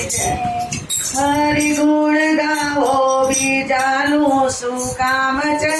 હરિ ગુણ ગાવો બીજાનું શું કામ છે?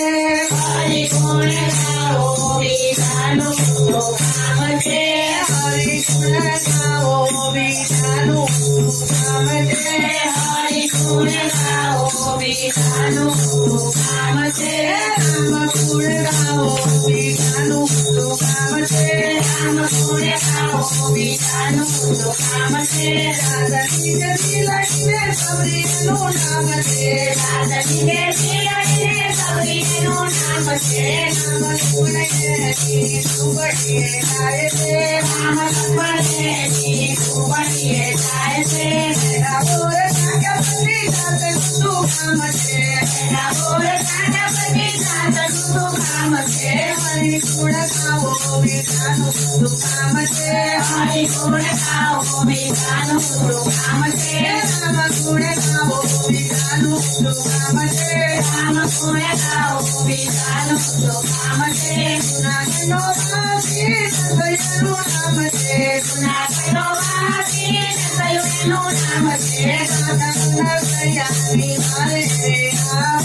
હરિ ગુણ ગાવો બીજાનું શું કામ છે? હરિ ગુણ ગાવો બીજાનું શું કામ છે? હરિ ગુણ ગાવો બીજાનું શું કામ છે? રામ ગુણ ગાવો બીજાનું શું કામ છે? રામ ગુણ ગાવો બીજાનું શું કામ છે? દાદાની જતી લઈને સૌરીનું નામ છે. દાદાની દેવી લઈને સૌરીનું નામ છે. નામ ગુણ એની સુગડીએ ગાય છે. રામ સંપર્કની સુવડીએ જાય છે. એના બોર સાગા પતિ જાતનું શું કામ છે? એના બોલ સાગા પતિ જાતનું શું કામ છે? હરિ ગુણ ગાવો બીજાનું શું કામ છે? હરિ ગુણ ગાવો બીજાનું શું કામ છે? રામ ગુણ ગાવો બીજાનું શું કામ છે? રામ ગુણ ગાવો બીજાનું શું કામ છે? ગુનાનો વાસી સદયનું નામ છે. ગુનાનો વાસી સદયનું નામ છે. દાદાના દયાની મારે આવ્યા.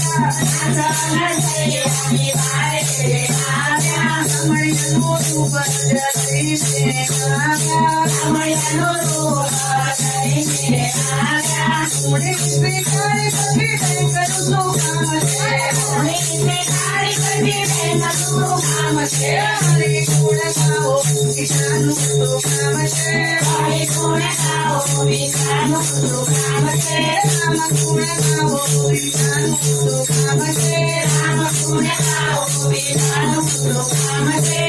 દાદાના દયાની વારે આવ્યા. રમણીનું રૂપ ધરીને આવ્યા. રમણનું રૂપ ધરીને આવ્યા. ગુણી સ્વીકારી બધી કરું શું કામ છે? ગુણી સ્વીકારી બધી બેનનું શું કામ છે? હરિ ગુણ ગાવો બીજાનું શું કામ છે? હરિ ગુણ ગાવો બીજાનું શું કામ છે? રામ ગુણ ગાવો બીજાનું શું કામ છે? રામ ગુણ ગાવો બીજાનું શું કામ છે?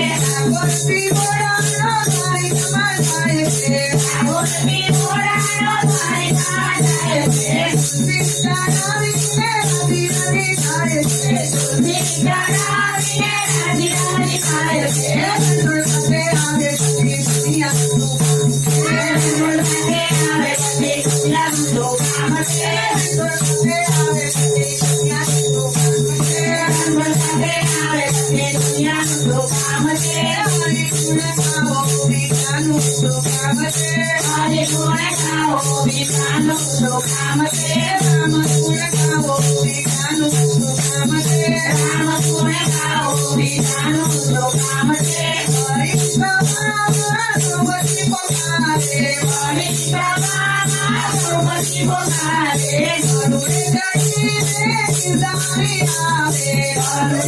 ભક્તિ બોલાવનો તારી કમાલ થાય છે. ભક્તિ બોલાવનો તારી કમાલ થાય છે. વિદ્યા નાવીને રવિ રવિ થાય છે. વિદ્યા નાવીને રવિ રવિ થાય છે. ગુણવતે આવે બધી દુનિયાનું કામ છે. ગુણવતે આવે બધી દુનિયાનું કામ છે. ગુણવતે આવે બધી દુનિયાનું કામ છે. ગુણવતે આવે બધી દુનિયાનું કામ છે. હરિ ગુણ ગાવો બીજાનું શું કામ છે? હરિ ગુણ ગાવો બીજાનું શું કામ છે? રામ ગુણ ગાવો બીજાનું શું કામ છે? રામ ગુણ ગાવો બીજાનું શું કામ છે? હરિ પ્રભામાં સુમતિ પકારે. હરિ પ્રભામાં સુમતિ પોકારે. ગરુડે ચડીને કિરદારી આવે. ગરુડે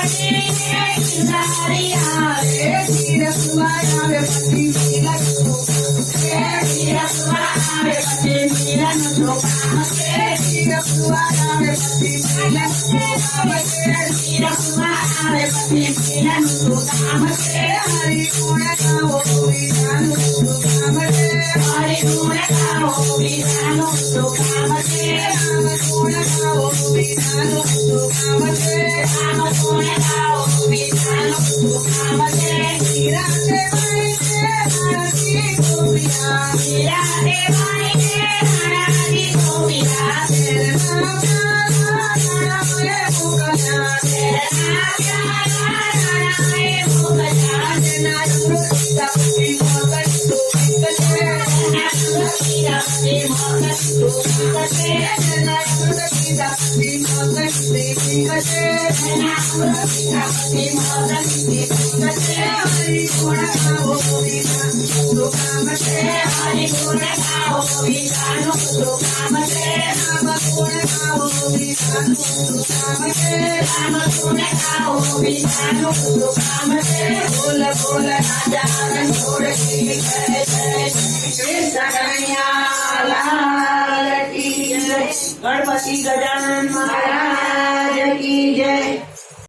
ચડીને કિરદારી આવે. ધીરજમાં આવે બધી મિલનનું કામ છે. ધીરજમાં આવે બધી મિલનનું કામ છે. ધીરજમાં આવે બધી મિલનનું કામ છે. ધીરજમાં આવે બધી મિલનનું કામ છે. હરિ ગુણ ગાવો બીજાનું શું કામ છે? હરિ ગુણ ગાવો બીજાનું શું કામ છે? રામ ગુણ ગાવો બીજાનું શું કામ છે? રામ ગુણ ગાવો બીજાનું શું કામ છે? નિરાતે માઈને નારદી ગોપિયા. નિરાતે માઈને નારદી ગોપિયા. તેરના પ્યારા નાણાએ ભૂગના. તેના સુરક્ષિત મોગન સુખિત છે. તેના સુરક્ષિત મોગન સુખિત છે. તેના સુરક્ષિત મોગન સુખિત છે. હરિ ગુણ ગાવો બીજાનું શું કામ છે? હરિ ગુણ ગાવો બીજાનું શું કામ છે? રામ ગુણ ગાવો બીજાનું શું કામ છે? રામ ગુણ ગાવો બીજાનું શું કામ છે? બોલ બોલ રાજા રણછોડજી જય જય કૃષ્ણ કનૈયા લાલ કી જય. ગણપતિ ગજાનન મહારાજ